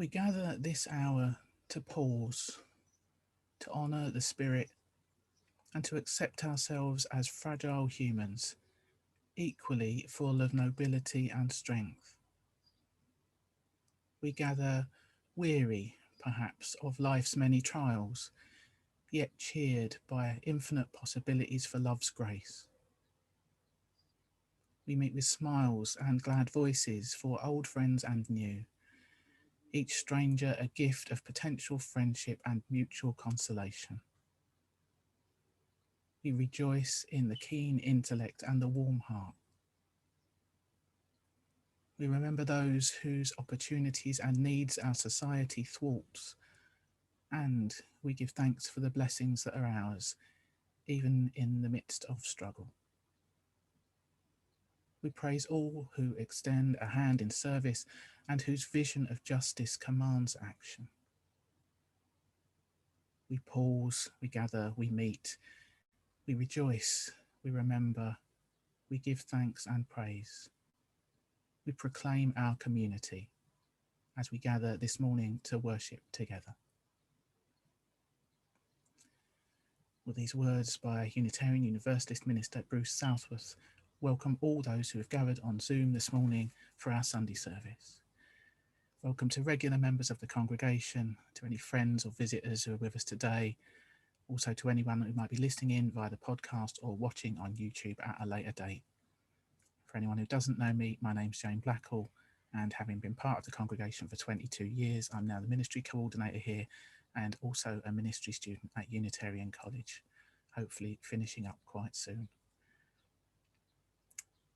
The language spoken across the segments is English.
We gather at this hour to pause, to honour the spirit, and to accept ourselves as fragile humans, equally full of nobility and strength. We gather weary, perhaps, of life's many trials, yet cheered by infinite possibilities for love's grace. We meet with smiles and glad voices for old friends and new, each stranger a gift of potential friendship and mutual consolation. We rejoice in the keen intellect and the warm heart. We remember those whose opportunities and needs our society thwarts, and we give thanks for the blessings that are ours, even in the midst of struggle. We praise all who extend a hand in service and whose vision of justice commands action. We pause, we gather, we meet, we rejoice, we remember, we give thanks and praise. We proclaim our community as we gather this morning to worship together. With these words by Unitarian Universalist Minister Bruce Southworth, welcome all those who have gathered on Zoom this morning for our Sunday service. Welcome to regular members of the congregation, to any friends or visitors who are with us today, also to anyone who might be listening in via the podcast or watching on YouTube at a later date. For anyone who doesn't know me, my name's Jane Blackall, and having been part of the congregation for 22 years, I'm now the ministry coordinator here and also a ministry student at Unitarian College, hopefully finishing up quite soon.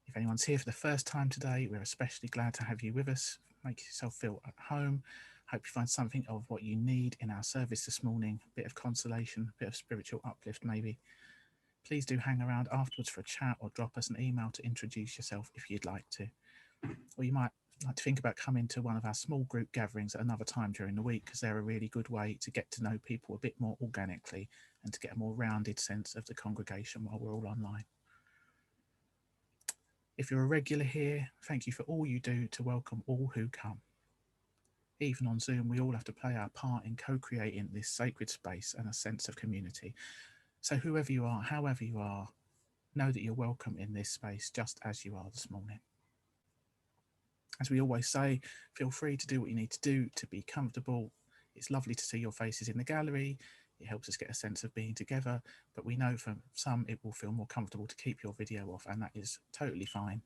If anyone's here for the first time today, we're especially glad to have you with us. Make yourself feel at home. Hope you find something of what you need in our service this morning, a bit of consolation, a bit of spiritual uplift maybe. Please do hang around afterwards for a chat or drop us an email to introduce yourself if you'd like to. Or you might like to think about coming to one of our small group gatherings at another time during the week, because they're a really good way to get to know people a bit more organically and to get a more rounded sense of the congregation while we're all online. If you're a regular here, thank you for all you do to welcome all who come. Even on Zoom, we all have to play our part in co-creating this sacred space and a sense of community. So whoever you are, however you are, know that you're welcome in this space just as you are this morning. As we always say, feel free to do what you need to do to be comfortable. It's lovely to see your faces in the gallery. It helps us get a sense of being together, but we know for some it will feel more comfortable to keep your video off, and that is totally fine.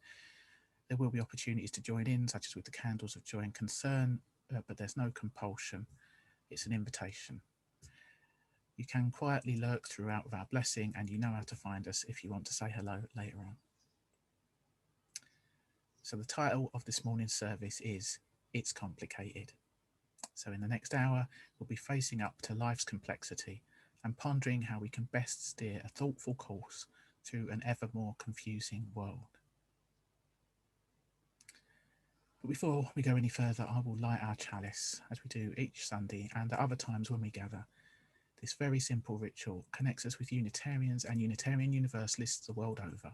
There will be opportunities to join in, such as with the candles of joy and concern, but there's no compulsion. It's an invitation. You can quietly lurk throughout with our blessing, and you know how to find us if you want to say hello later on. So the title of this morning's service is It's Complicated. So in the next hour, we'll be facing up to life's complexity and pondering how we can best steer a thoughtful course through an ever more confusing world. But before we go any further, I will light our chalice, as we do each Sunday and at other times when we gather. This very simple ritual connects us with Unitarians and Unitarian Universalists the world over,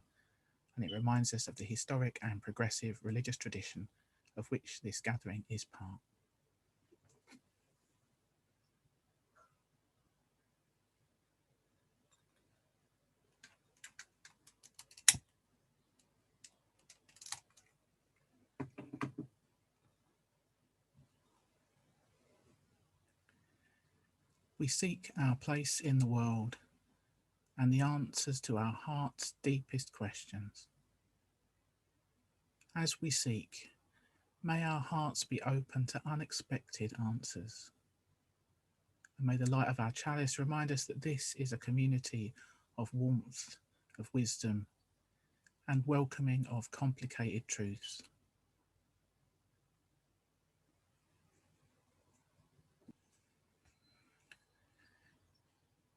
and it reminds us of the historic and progressive religious tradition of which this gathering is part. We seek our place in the world and the answers to our heart's deepest questions. As we seek, may our hearts be open to unexpected answers. And may the light of our chalice remind us that this is a community of warmth, of wisdom, and welcoming of complicated truths.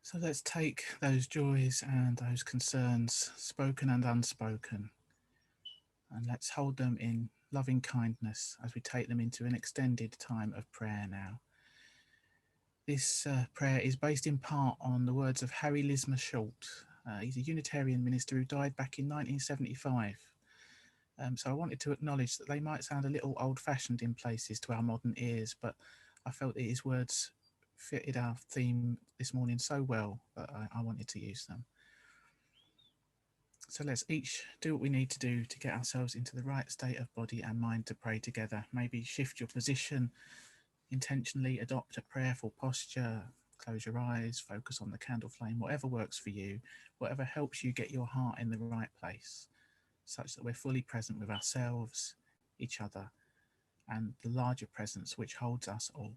So let's take those joys and those concerns, spoken and unspoken, and let's hold them in loving kindness as we take them into an extended time of prayer now. This prayer is based in part on the words of Harry Lismer Short. He's a Unitarian minister who died back in 1975. So I wanted to acknowledge that they might sound a little old-fashioned in places to our modern ears, but I felt that his words fitted our theme this morning so well that I wanted to use them. So let's each do what we need to do to get ourselves into the right state of body and mind to pray together. Maybe shift your position, intentionally adopt a prayerful posture, close your eyes, focus on the candle flame, whatever works for you, whatever helps you get your heart in the right place, such that we're fully present with ourselves, each other, and the larger presence which holds us all.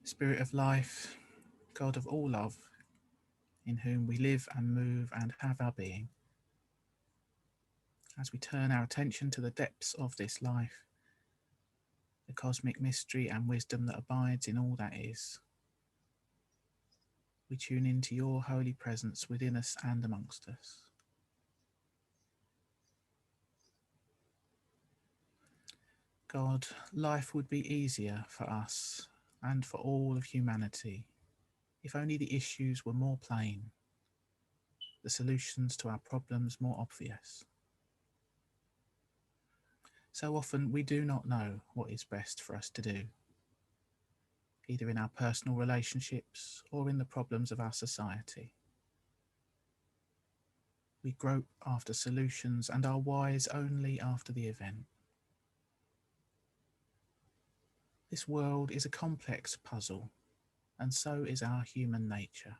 Spirit of life, God of all love, in whom we live and move and have our being, as we turn our attention to the depths of this life, the cosmic mystery and wisdom that abides in all that is, we tune into your holy presence within us and amongst us. God, life would be easier for us and for all of humanity if only the issues were more plain, the solutions to our problems more obvious. So often we do not know what is best for us to do, either in our personal relationships or in the problems of our society. We grope after solutions and are wise only after the event. This world is a complex puzzle, and so is our human nature,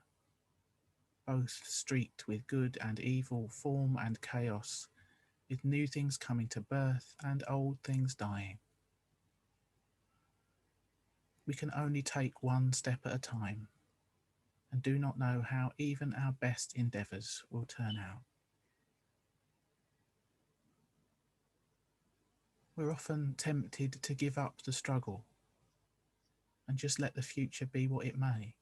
both streaked with good and evil, form and chaos, with new things coming to birth and old things dying. We can only take one step at a time, and do not know how even our best endeavours will turn out. We're often tempted to give up the struggle and just let the future be what it may.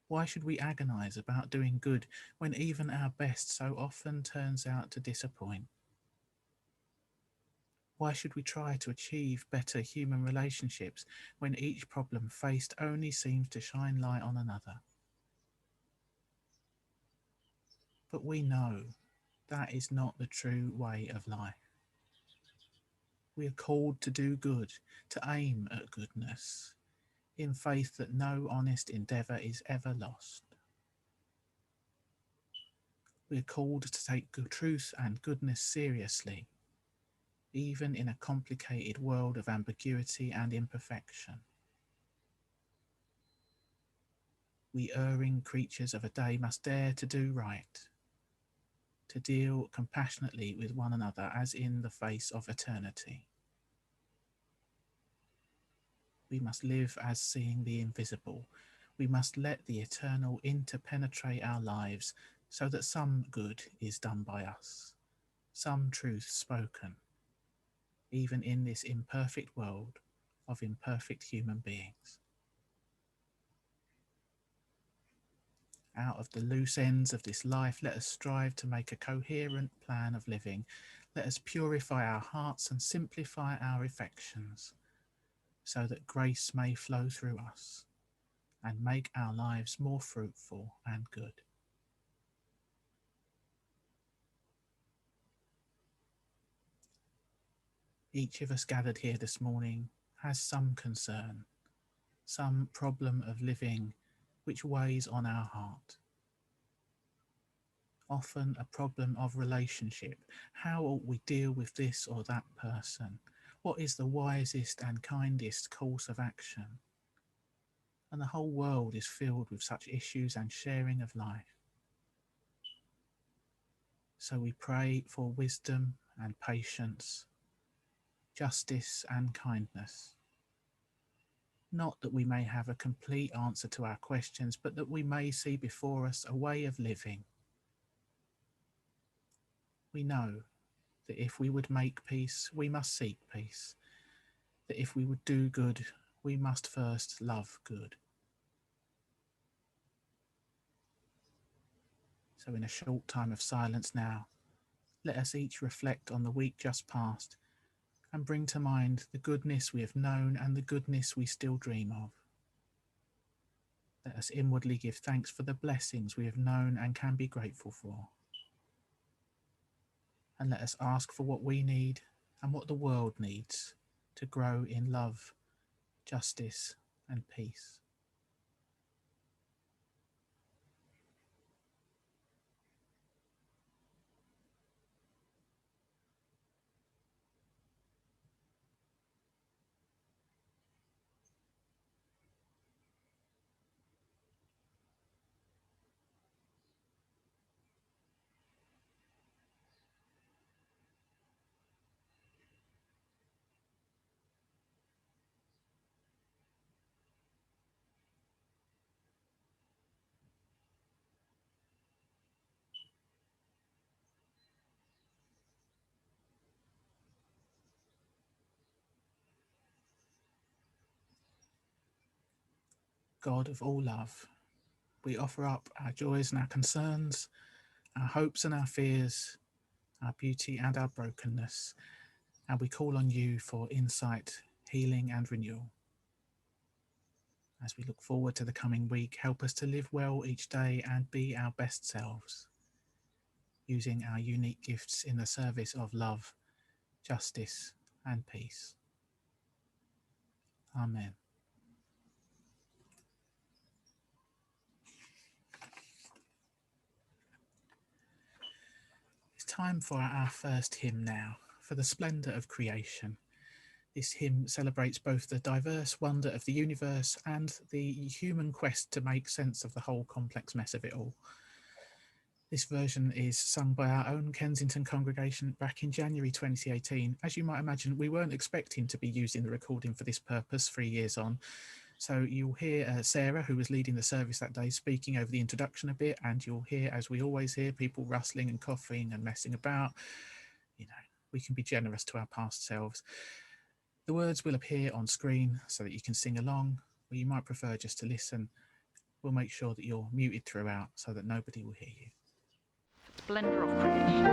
Why should we agonise about doing good when even our best so often turns out to disappoint? Why should we try to achieve better human relationships when each problem faced only seems to shine light on another? But we know that is not the true way of life. We are called to do good, to aim at goodness, in faith that no honest endeavour is ever lost. We are called to take good truth and goodness seriously, even in a complicated world of ambiguity and imperfection. We erring creatures of a day must dare to do right, to deal compassionately with one another as in the face of eternity. We must live as seeing the invisible. We must let the eternal interpenetrate our lives so that some good is done by us, some truth spoken, even in this imperfect world of imperfect human beings. Out of the loose ends of this life, let us strive to make a coherent plan of living. Let us purify our hearts and simplify our affections, so that grace may flow through us and make our lives more fruitful and good. Each of us gathered here this morning has some concern, some problem of living which weighs on our heart. Often a problem of relationship. How ought we deal with this or that person? What is the wisest and kindest course of action? And the whole world is filled with such issues and sharing of life. So we pray for wisdom and patience, justice and kindness. Not that we may have a complete answer to our questions, but that we may see before us a way of living. We know that if we would make peace, we must seek peace. That if we would do good, we must first love good. So in a short time of silence now, let us each reflect on the week just past and bring to mind the goodness we have known and the goodness we still dream of. Let us inwardly give thanks for the blessings we have known and can be grateful for. And let us ask for what we need and what the world needs to grow in love, justice, and peace. God of all love, we offer up our joys and our concerns, our hopes and our fears, our beauty and our brokenness, and we call on you for insight, healing, and renewal. As we look forward to the coming week, help us to live well each day and be our best selves, using our unique gifts in the service of love, justice, and peace. Amen. It's time for our first hymn now, For the Splendour of Creation. This hymn celebrates both the diverse wonder of the universe and the human quest to make sense of the whole complex mess of it all. This version is sung by our own Kensington congregation back in January 2018. As you might imagine, we weren't expecting to be using the recording for this purpose 3 years on. So you'll hear Sarah, who was leading the service that day, speaking over the introduction a bit, and you'll hear, as we always hear, people rustling and coughing and messing about. You know, we can be generous to our past selves. The words will appear on screen so that you can sing along, or you might prefer just to listen. We'll make sure that you're muted throughout so that nobody will hear you. Splendor of creation.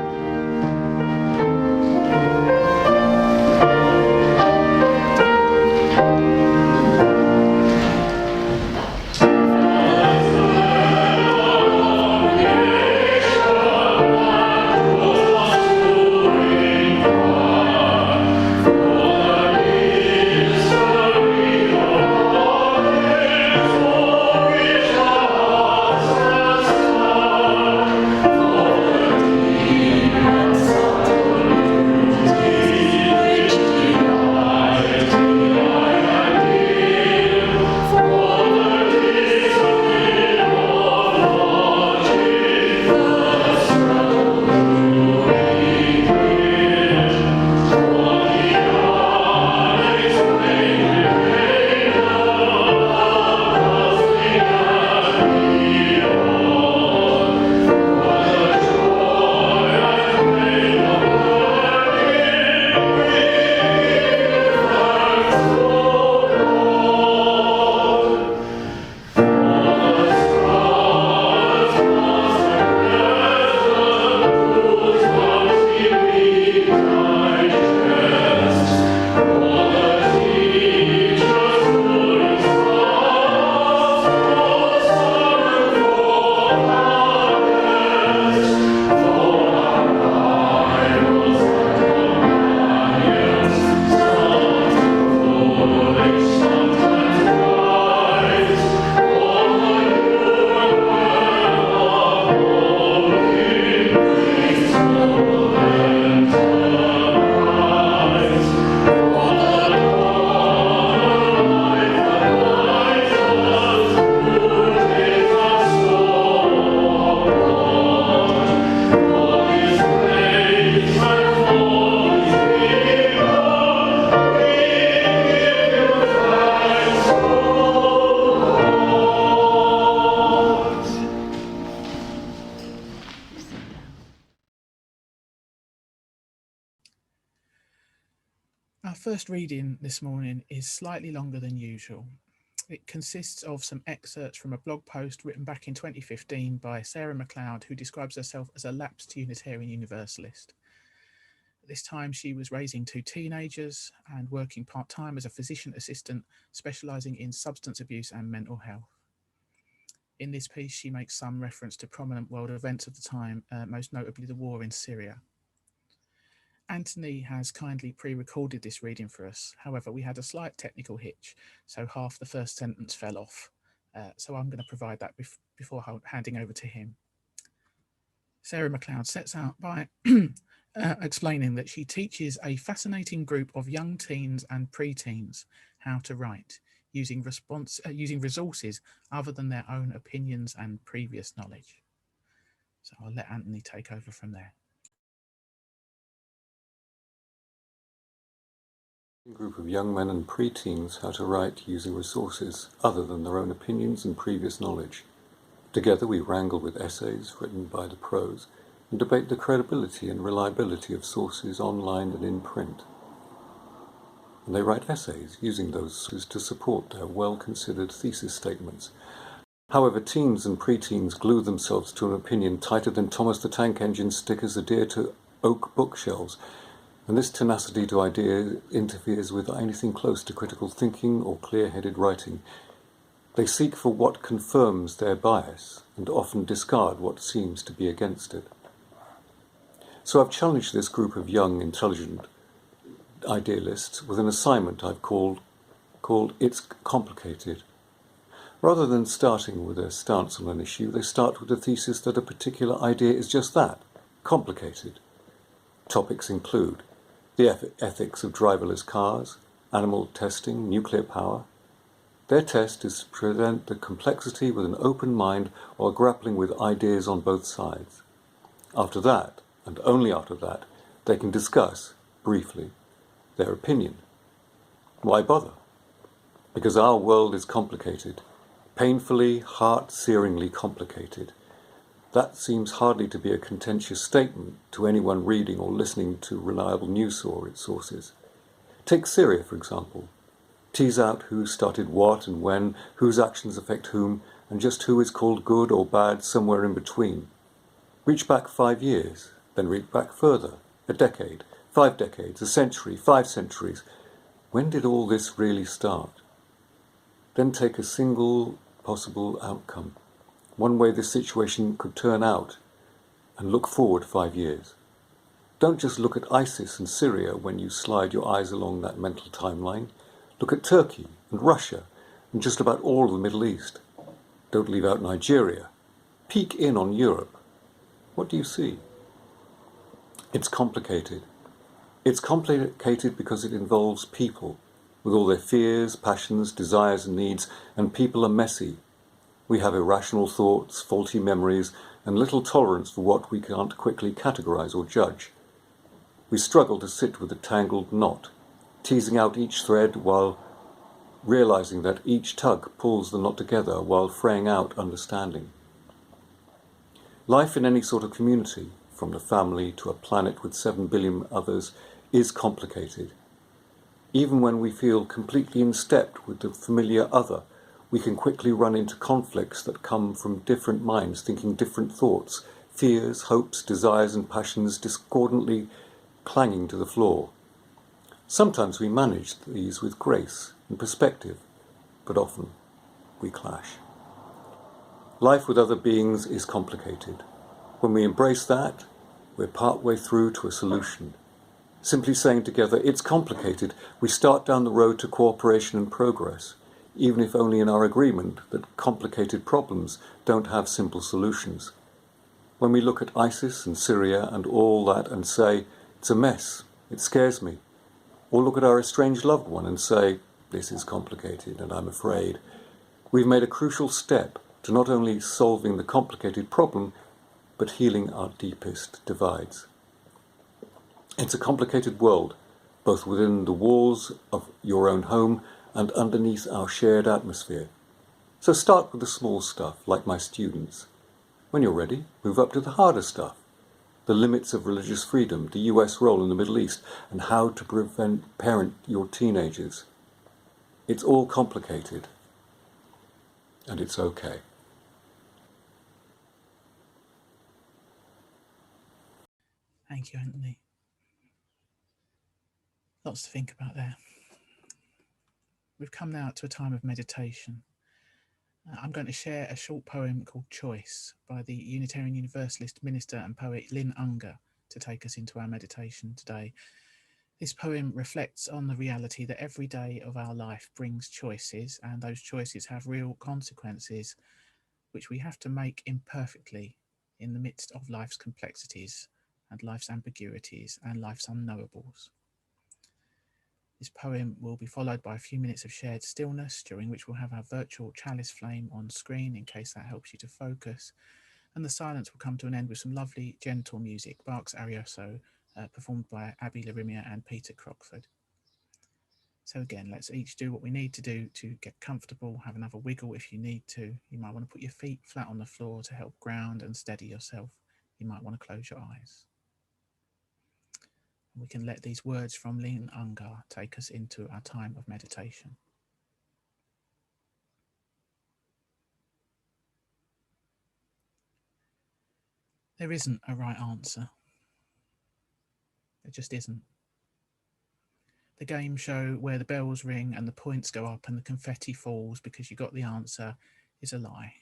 Our first reading this morning is slightly longer than usual. It consists of some excerpts from a blog post written back in 2015 by Sarah McLeod, who describes herself as a lapsed Unitarian Universalist. At this time, she was raising 2 teenagers and working part-time as a physician assistant, specialising in substance abuse and mental health. In this piece, she makes some reference to prominent world events of the time, most notably the war in Syria. Antony has kindly pre-recorded this reading for us. However, we had a slight technical hitch, so half the first sentence fell off. So I'm going to provide that before handing over to him. Sarah McLeod sets out by explaining that she teaches a fascinating group of young teens and pre-teens how to write, using resources other than their own opinions and previous knowledge. So I'll let Antony take over from there. A group of young men and pre-teens how to write using resources other than their own opinions and previous knowledge. Together we wrangle with essays written by the pros and debate the credibility and reliability of sources online and in print. And they write essays using those sources to support their well-considered thesis statements. However, teens and pre-teens glue themselves to an opinion tighter than Thomas the Tank Engine stickers adhere to oak bookshelves, and this tenacity to idea interferes with anything close to critical thinking or clear-headed writing. They seek for what confirms their bias and often discard what seems to be against it. So I've challenged this group of young, intelligent idealists with an assignment I've called It's Complicated. Rather than starting with a stance on an issue, they start with the thesis that a particular idea is just that, complicated. Topics include the ethics of driverless cars, animal testing, nuclear power. Their test is to present the complexity with an open mind while grappling with ideas on both sides. After that, and only after that, they can discuss, briefly, their opinion. Why bother? Because our world is complicated, painfully, heart-searingly complicated. That seems hardly to be a contentious statement to anyone reading or listening to reliable news sources. Take Syria, for example. Tease out who started what and when, whose actions affect whom, and just who is called good or bad somewhere in between. Reach back 5 years, then reach back further, a decade, 5 decades, a century, 5 centuries. When did all this really start? Then take a single possible outcome, one way this situation could turn out, and look forward 5 years. Don't just look at ISIS and Syria when you slide your eyes along that mental timeline. Look at Turkey and Russia and just about all of the Middle East. Don't leave out Nigeria. Peek in on Europe. What do you see? It's complicated. It's complicated because it involves people, with all their fears, passions, desires and needs, and people are messy. We have irrational thoughts, faulty memories, and little tolerance for what we can't quickly categorize or judge. We struggle to sit with a tangled knot, teasing out each thread while realizing that each tug pulls the knot together while fraying out understanding. Life in any sort of community, from the family to a planet with 7 billion others, is complicated. Even when we feel completely in step with the familiar other, we can quickly run into conflicts that come from different minds thinking different thoughts, fears, hopes, desires and passions discordantly clanging to the floor. Sometimes we manage these with grace and perspective, but often we clash. Life with other beings is complicated. When we embrace that, we're partway through to a solution. Simply saying together, it's complicated, we start down the road to cooperation and progress, even if only in our agreement that complicated problems don't have simple solutions. When we look at ISIS and Syria and all that and say, it's a mess, it scares me, or look at our estranged loved one and say, this is complicated and I'm afraid, we've made a crucial step to not only solving the complicated problem, but healing our deepest divides. It's a complicated world, both within the walls of your own home and underneath our shared atmosphere. So start with the small stuff, like my students. When you're ready, move up to the harder stuff. The limits of religious freedom, the US role in the Middle East, and how to parent your teenagers. It's all complicated, and it's okay. Thank you, Antony. Lots to think about there. We've come now to a time of meditation. I'm going to share a short poem called Choice by the Unitarian Universalist minister and poet Lynn Unger to take us into our meditation today. This poem reflects on the reality that every day of our life brings choices, and those choices have real consequences, which we have to make imperfectly in the midst of life's complexities and life's ambiguities and life's unknowables. This poem will be followed by a few minutes of shared stillness, during which we'll have our virtual chalice flame on screen in case that helps you to focus. And the silence will come to an end with some lovely, gentle music, Bach's Arioso, performed by Abby Lorimier and Peter Crockford. So again, let's each do what we need to do to get comfortable, have another wiggle if you need to. You might want to put your feet flat on the floor to help ground and steady yourself. You might want to close your eyes. We can let these words from Lynn Unger take us into our time of meditation. There isn't a right answer. There just isn't. The game show where the bells ring and the points go up and the confetti falls because you got the answer is a lie.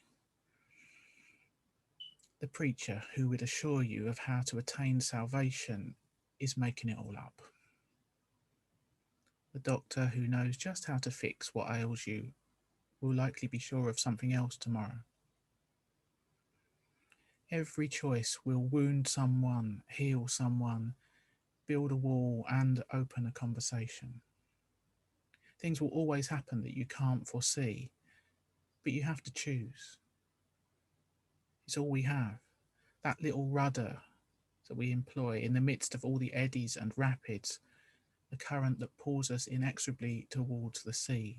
The preacher who would assure you of how to attain salvation is making it all up. The doctor who knows just how to fix what ails you will likely be sure of something else tomorrow. Every choice will wound someone, heal someone, build a wall and open a conversation. Things will always happen that you can't foresee, but you have to choose. It's all we have, that little rudder that we employ in the midst of all the eddies and rapids, the current that pulls us inexorably towards the sea.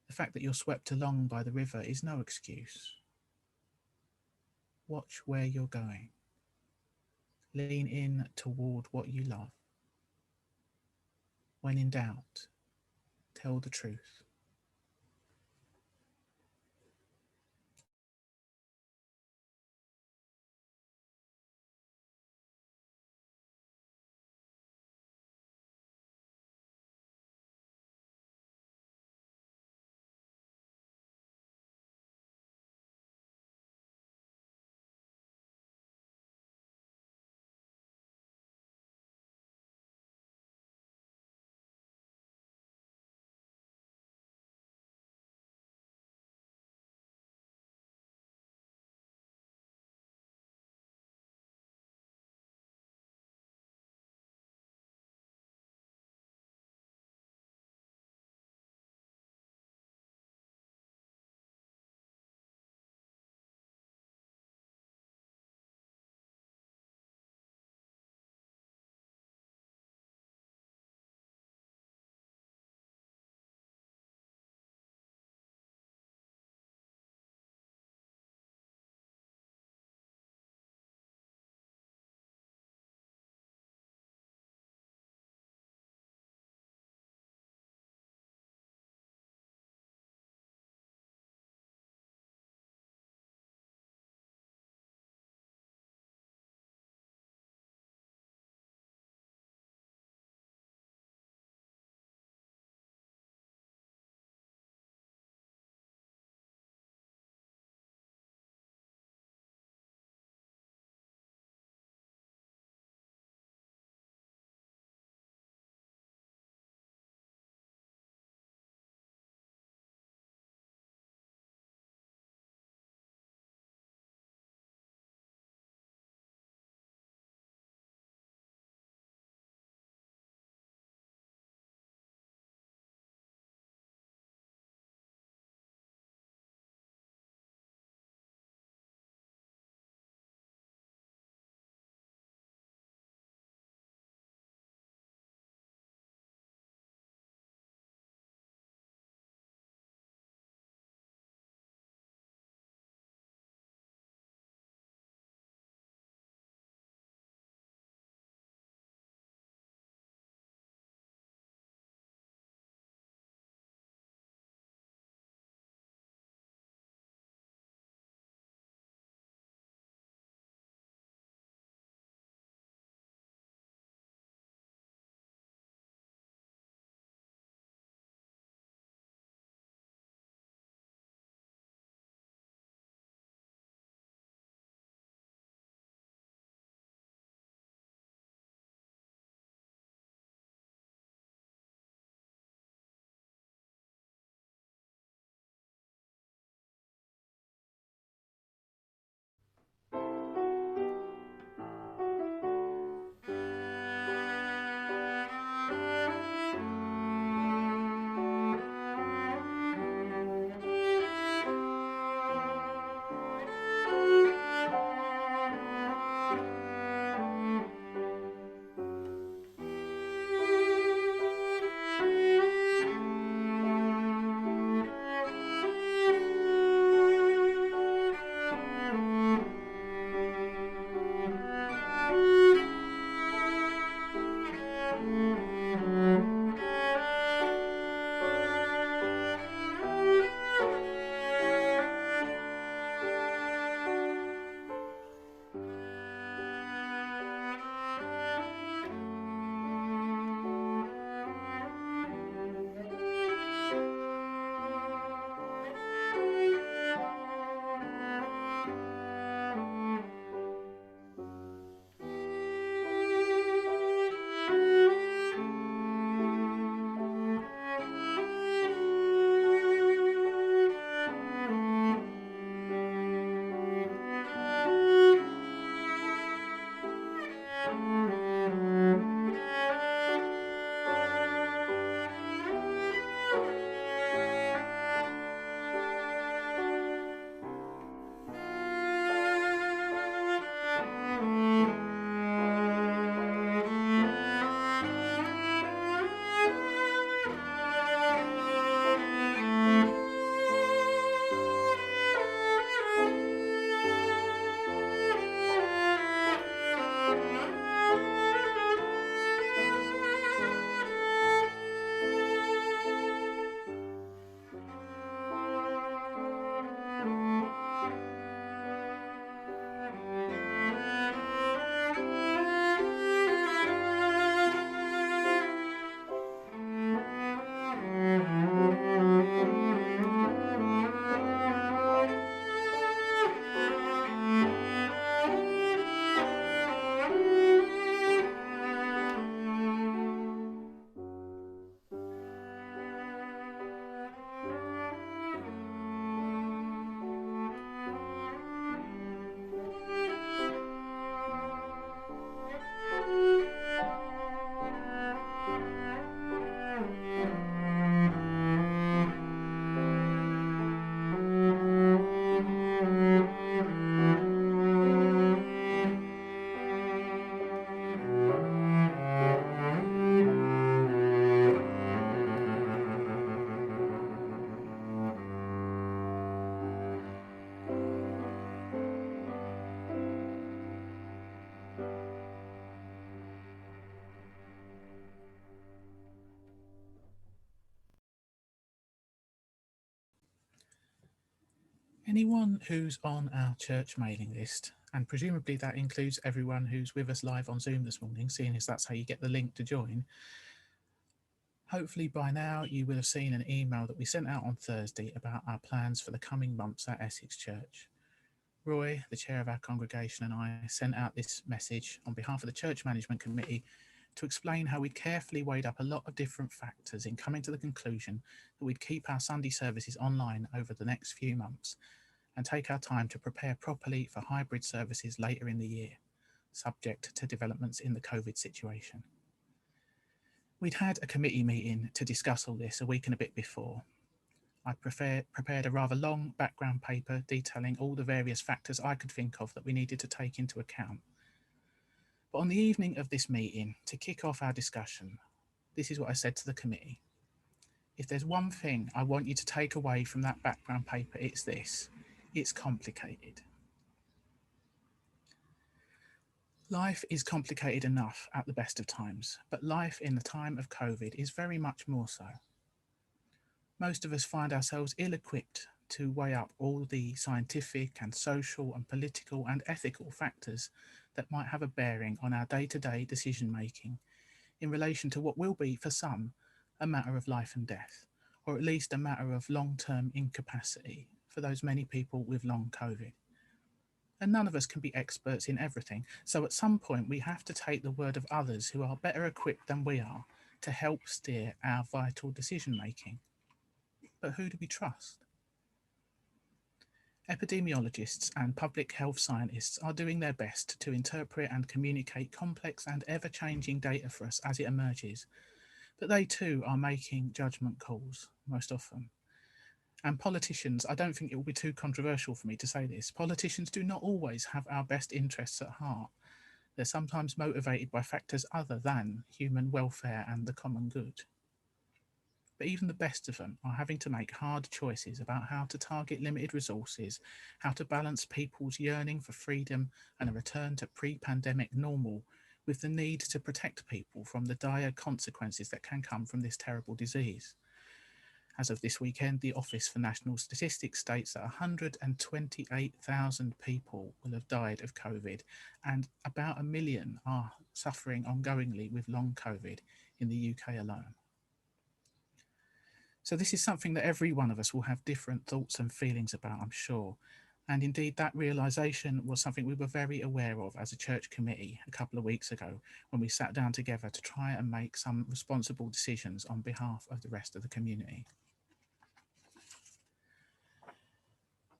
The fact that you're swept along by the river is no excuse. Watch where you're going. Lean in toward what you love. When in doubt, tell the truth. Anyone who's on our church mailing list, and presumably that includes everyone who's with us live on Zoom this morning, seeing as that's how you get the link to join, hopefully by now you will have seen an email that we sent out on Thursday about our plans for the coming months at Essex Church. Roy, the chair of our congregation, and I sent out this message on behalf of the Church Management Committee to explain how we'd carefully weighed up a lot of different factors in coming to the conclusion that we'd keep our Sunday services online over the next few months and take our time to prepare properly for hybrid services later in the year, subject to developments in the COVID situation. We'd had a committee meeting to discuss all this a week and a bit before. I prepared a rather long background paper detailing all the various factors I could think of that we needed to take into account. But on the evening of this meeting, to kick off our discussion, this is what I said to the committee. If there's one thing I want you to take away from that background paper, it's this: it's complicated. Life is complicated enough at the best of times, but life in the time of COVID is very much more so. Most of us find ourselves ill-equipped to weigh up all the scientific and social and political and ethical factors that might have a bearing on our day-to-day decision-making in relation to what will be, for some, a matter of life and death, or at least a matter of long-term incapacity for those many people with long COVID. And none of us can be experts in everything, so at some point we have to take the word of others who are better equipped than we are to help steer our vital decision-making. But who do we trust? Epidemiologists and public health scientists are doing their best to interpret and communicate complex and ever-changing data for us as it emerges, but they too are making judgment calls most often. And politicians, I don't think it will be too controversial for me to say this, politicians do not always have our best interests at heart. They're sometimes motivated by factors other than human welfare and the common good. But even the best of them are having to make hard choices about how to target limited resources, how to balance people's yearning for freedom and a return to pre-pandemic normal with the need to protect people from the dire consequences that can come from this terrible disease. As of this weekend, the Office for National Statistics states that 128,000 people will have died of COVID, and about 1 million are suffering ongoingly with long COVID in the UK alone. So this is something that every one of us will have different thoughts and feelings about, I'm sure. And indeed, that realisation was something we were very aware of as a church committee a couple of weeks ago when we sat down together to try and make some responsible decisions on behalf of the rest of the community.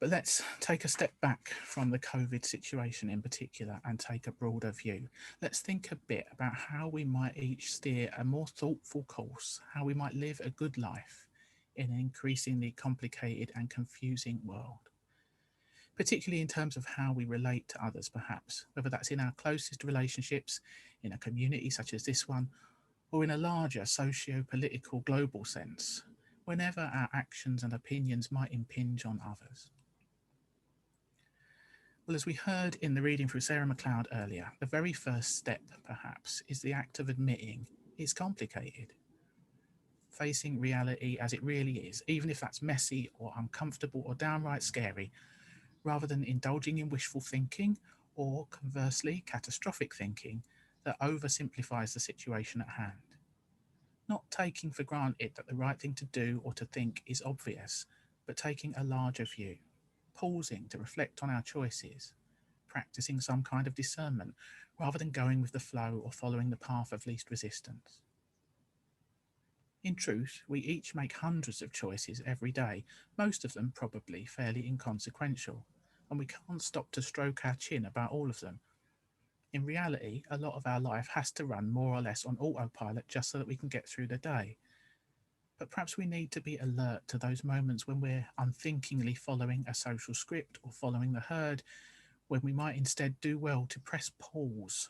But let's take a step back from the COVID situation in particular and take a broader view. Let's think a bit about how we might each steer a more thoughtful course, how we might live a good life in an increasingly complicated and confusing world, particularly in terms of how we relate to others, perhaps, whether that's in our closest relationships, in a community such as this one, or in a larger socio-political global sense, whenever our actions and opinions might impinge on others. Well, as we heard in the reading through Sarah McLeod earlier, the very first step, perhaps, is the act of admitting it's complicated. Facing reality as it really is, even if that's messy or uncomfortable or downright scary, rather than indulging in wishful thinking or, conversely, catastrophic thinking that oversimplifies the situation at hand. Not taking for granted that the right thing to do or to think is obvious, but taking a larger view, pausing to reflect on our choices, practicing some kind of discernment, rather than going with the flow or following the path of least resistance. In truth, we each make hundreds of choices every day, most of them probably fairly inconsequential, and we can't stop to stroke our chin about all of them. In reality, a lot of our life has to run more or less on autopilot just so that we can get through the day. But perhaps we need to be alert to those moments when we're unthinkingly following a social script or following the herd, when we might instead do well to press pause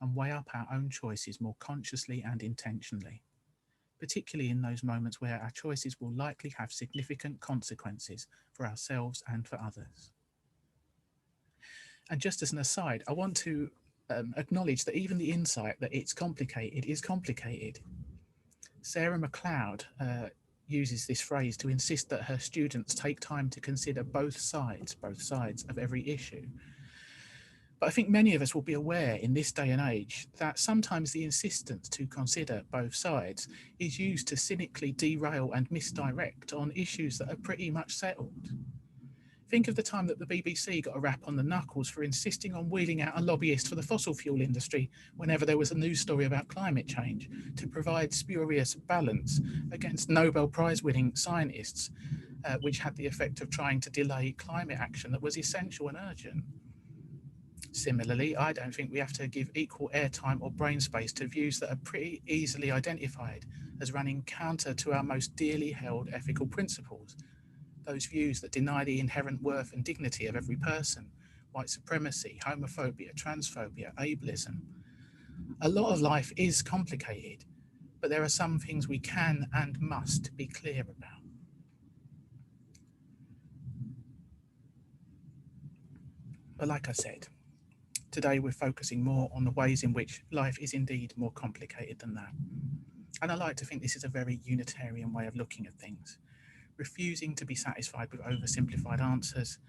and weigh up our own choices more consciously and intentionally, particularly in those moments where our choices will likely have significant consequences for ourselves and for others. And just as an aside, I want to acknowledge that even the insight that it's complicated is complicated. Sarah McLeod uses this phrase to insist that her students take time to consider both sides of every issue. But I think many of us will be aware in this day and age that sometimes the insistence to consider both sides is used to cynically derail and misdirect on issues that are pretty much settled. Think of the time that the BBC got a rap on the knuckles for insisting on wheeling out a lobbyist for the fossil fuel industry whenever there was a news story about climate change to provide spurious balance against Nobel Prize winning scientists, which had the effect of trying to delay climate action that was essential and urgent. Similarly, I don't think we have to give equal airtime or brain space to views that are pretty easily identified as running counter to our most dearly held ethical principles. Those views that deny the inherent worth and dignity of every person, white supremacy, homophobia, transphobia, ableism. A lot of life is complicated, but there are some things we can and must be clear about. But like I said, today we're focusing more on the ways in which life is indeed more complicated than that. And I like to think this is a very Unitarian way of looking at things, refusing to be satisfied with oversimplified answers,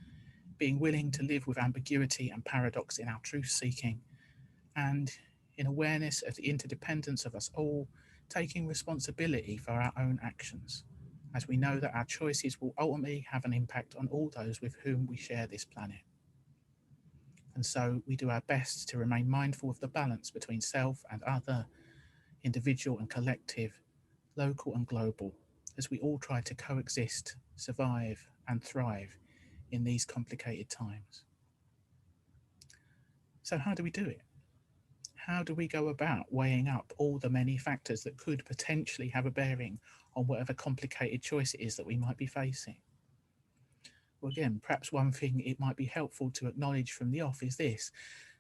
being willing to live with ambiguity and paradox in our truth-seeking, and in awareness of the interdependence of us all, taking responsibility for our own actions, as we know that our choices will ultimately have an impact on all those with whom we share this planet. And so we do our best to remain mindful of the balance between self and other, individual and collective, local and global, as we all try to coexist, survive and thrive in these complicated times. So how do we do it? How do we go about weighing up all the many factors that could potentially have a bearing on whatever complicated choice it is that we might be facing? Well, again, perhaps one thing it might be helpful to acknowledge from the off is this: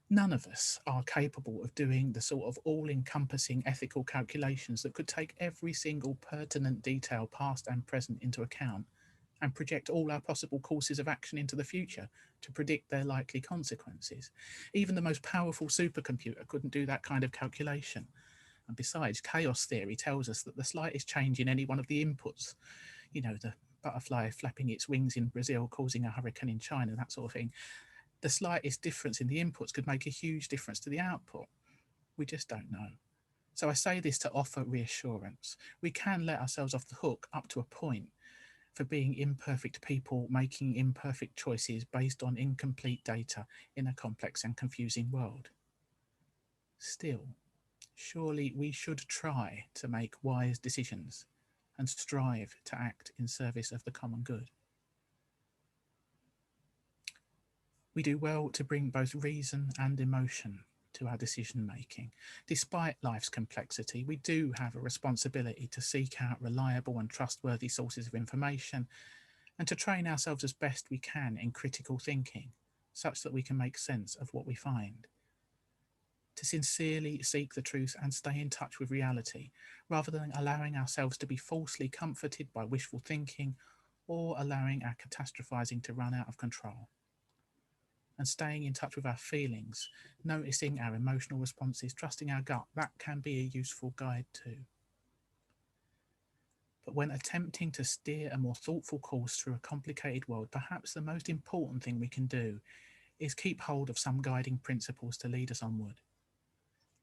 none of us are capable of doing the sort of all-encompassing ethical calculations that could take every single pertinent detail, past and present, into account and project all our possible courses of action into the future to predict their likely consequences. Even the most powerful supercomputer couldn't do that kind of calculation. And besides, chaos theory tells us that the slightest change in any one of the inputs, the butterfly flapping its wings in Brazil causing a hurricane in China, that sort of thing, the slightest difference in the inputs could make a huge difference to the output. We just don't know. So I say this to offer reassurance. We can let ourselves off the hook up to a point for being imperfect people making imperfect choices based on incomplete data in a complex and confusing world. Still, surely we should try to make wise decisions and strive to act in service of the common good. We do well to bring both reason and emotion to our decision making. Despite life's complexity, we do have a responsibility to seek out reliable and trustworthy sources of information and to train ourselves as best we can in critical thinking, such that we can make sense of what we find. To sincerely seek the truth and stay in touch with reality, rather than allowing ourselves to be falsely comforted by wishful thinking or allowing our catastrophizing to run out of control. And staying in touch with our feelings, noticing our emotional responses, trusting our gut, that can be a useful guide too. But when attempting to steer a more thoughtful course through a complicated world, perhaps the most important thing we can do is keep hold of some guiding principles to lead us onward,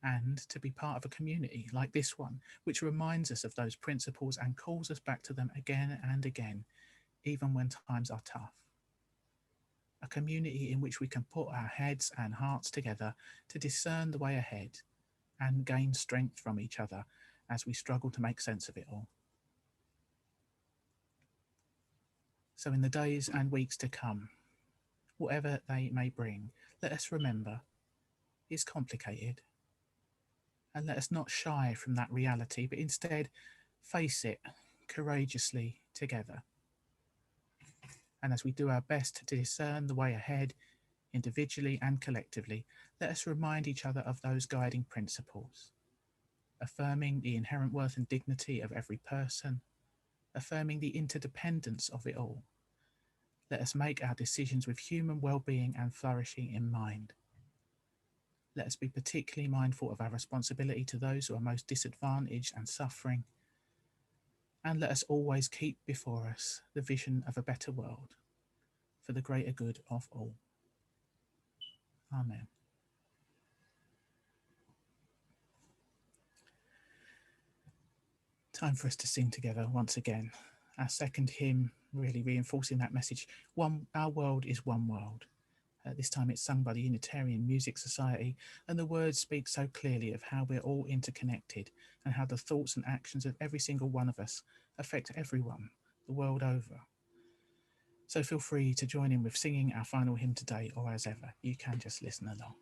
and to be part of a community like this one, which reminds us of those principles and calls us back to them again and again, even when times are tough. A community in which we can put our heads and hearts together to discern the way ahead and gain strength from each other as we struggle to make sense of it all. So in the days and weeks to come, whatever they may bring, let us remember it's complicated, and let us not shy from that reality, but instead face it courageously together. And as we do our best to discern the way ahead, individually and collectively, let us remind each other of those guiding principles, affirming the inherent worth and dignity of every person, affirming the interdependence of it all. Let us make our decisions with human well-being and flourishing in mind. Let us be particularly mindful of our responsibility to those who are most disadvantaged and suffering, And let us always keep before us the vision of a better world for the greater good of all. Amen. Time for us to sing together once again. Our second hymn, really reinforcing that message. Our world is one world. This time it's sung by the Unitarian Music Society, and the words speak so clearly of how we're all interconnected and how the thoughts and actions of every single one of us affect everyone the world over. So feel free to join in with singing our final hymn today, or as ever, you can just listen along.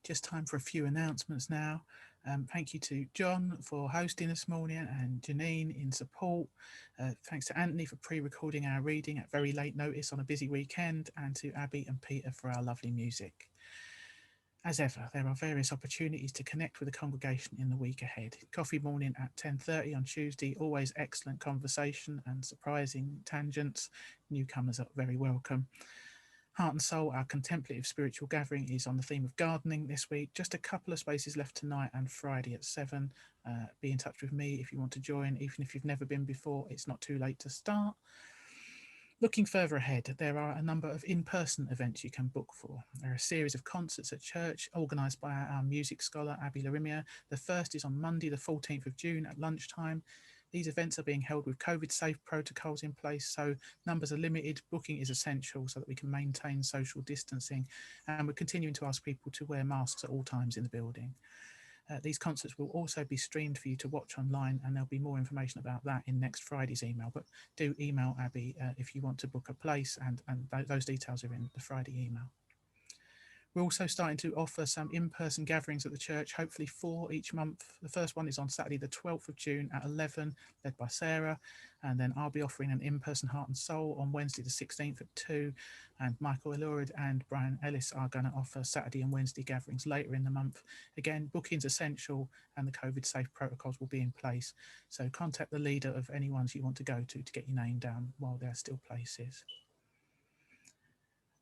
Just time for a few announcements now. Thank you to John for hosting this morning and Janine in support. Thanks to Anthony for pre-recording our reading at very late notice on a busy weekend, and to Abby and Peter for our lovely music. As ever, there are various opportunities to connect with the congregation in the week ahead. Coffee morning at 10:30 on Tuesday, always excellent conversation and surprising tangents. Newcomers are very welcome. Heart and Soul, our contemplative spiritual gathering, is on the theme of gardening this week. Just a couple of spaces left tonight and Friday at 7. Be in touch with me if you want to join. Even if you've never been before, it's not too late to start. Looking further ahead, there are a number of in-person events you can book for. There are a series of concerts at church organised by our music scholar, Abby Lorimier. The first is on Monday, the 14th of June at lunchtime. These events are being held with COVID-safe protocols in place, so numbers are limited. Booking is essential so that we can maintain social distancing, and we're continuing to ask people to wear masks at all times in the building. These concerts will also be streamed for you to watch online, and there'll be more information about that in next Friday's email. But do email Abby if you want to book a place, and those details are in the Friday email. We're also starting to offer some in-person gatherings at the church, hopefully 4 each month. The first one is on Saturday, the 12th of June at 11, led by Sarah. And then I'll be offering an in-person Heart and Soul on Wednesday, the 16th at 2. And Michael Ellurid and Brian Ellis are going to offer Saturday and Wednesday gatherings later in the month. Again, booking's essential and the COVID-safe protocols will be in place. So contact the leader of any ones you want to go to get your name down while there are still places.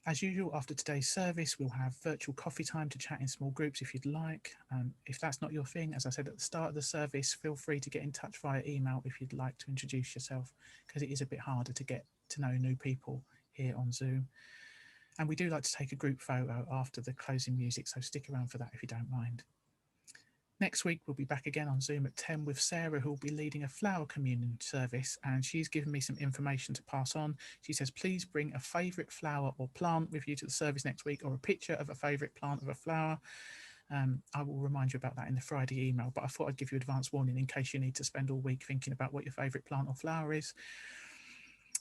As usual, after today's service, we'll have virtual coffee time to chat in small groups if you'd like. If that's not your thing, as I said at the start of the service, feel free to get in touch via email if you'd like to introduce yourself, because it is a bit harder to get to know new people here on Zoom. And we do like to take a group photo after the closing music, so stick around for that if you don't mind. Next week, we'll be back again on Zoom at 10 with Sarah, who will be leading a flower communion service. And she's given me some information to pass on. She says, please bring a favourite flower or plant with you to the service next week, or a picture of a favourite plant of a flower. I will remind you about that in the Friday email, but I thought I'd give you advance warning in case you need to spend all week thinking about what your favourite plant or flower is.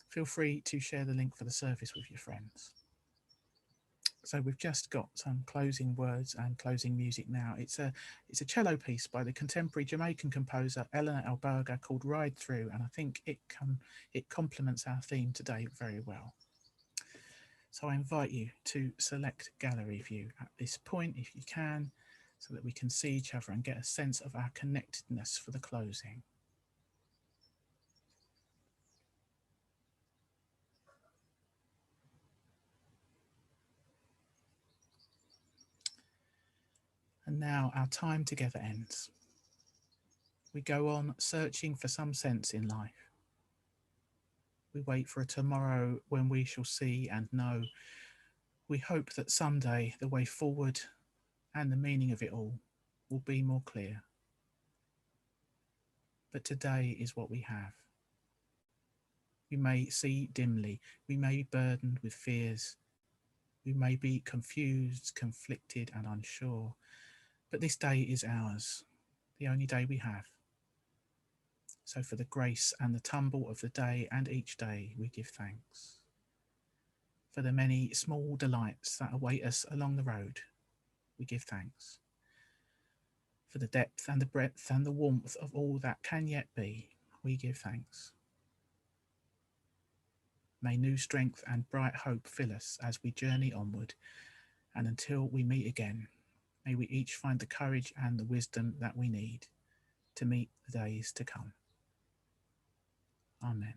Feel free to share the link for the service with your friends. So we've just got some closing words and closing music now. It's a cello piece by the contemporary Jamaican composer Eleanor Alberga called Ride Through, and I think it complements our theme today very well. So I invite you to select gallery view at this point if you can, so that we can see each other and get a sense of our connectedness for the closing. And now our time together ends. We go on searching for some sense in life. We wait for a tomorrow when we shall see and know. We hope that someday the way forward and the meaning of it all will be more clear. But today is what we have. We may see dimly, we may be burdened with fears, we may be confused, conflicted and unsure, but this day is ours, the only day we have. So for the grace and the tumble of the day and each day, we give thanks. For the many small delights that await us along the road, we give thanks. For the depth and the breadth and the warmth of all that can yet be, we give thanks. May new strength and bright hope fill us as we journey onward, and until we meet again, may we each find the courage and the wisdom that we need to meet the days to come. Amen.